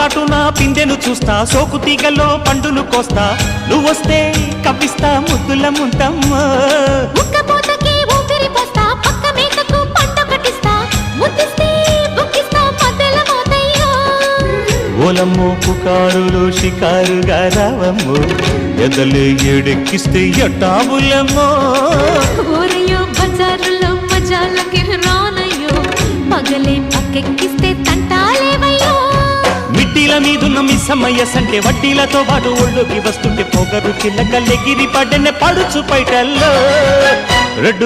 చాటున పిందెను చూస్తా, సోకు తీగల్లో పండును కోస్తా, నువ్వొస్తే కప్పిస్తా ముద్దుల ముంతమ్మ. ఉక్కపోతకి ఊపిరి పోస్తా, పక్క మేకకు పంట కట్టిస్తా, ముద్దిస్తే బుక్కిస్తా మధ్యల మోతయ్యో. ఓలమ్మో పుకారులు షికారుగా రావమ్మో, ఎదలు ఎడెక్కిస్తే ఎట్టాబులమ్మో. ఊరయ్యో బజారులో మజాలకి రానయ్యో, పగలే పక్కెక్కిస్తే తంటాలేవయ్యో. మిట్టిల మీదున్న మిస్సమ్మయ్య సంటే వడ్డీలతో పాటు ఒళ్ళోకి వస్తుంటే పొగరు చిల్లకల్లెగిరి పడ్డనే పడుచు పైటల్లో రెడ్డు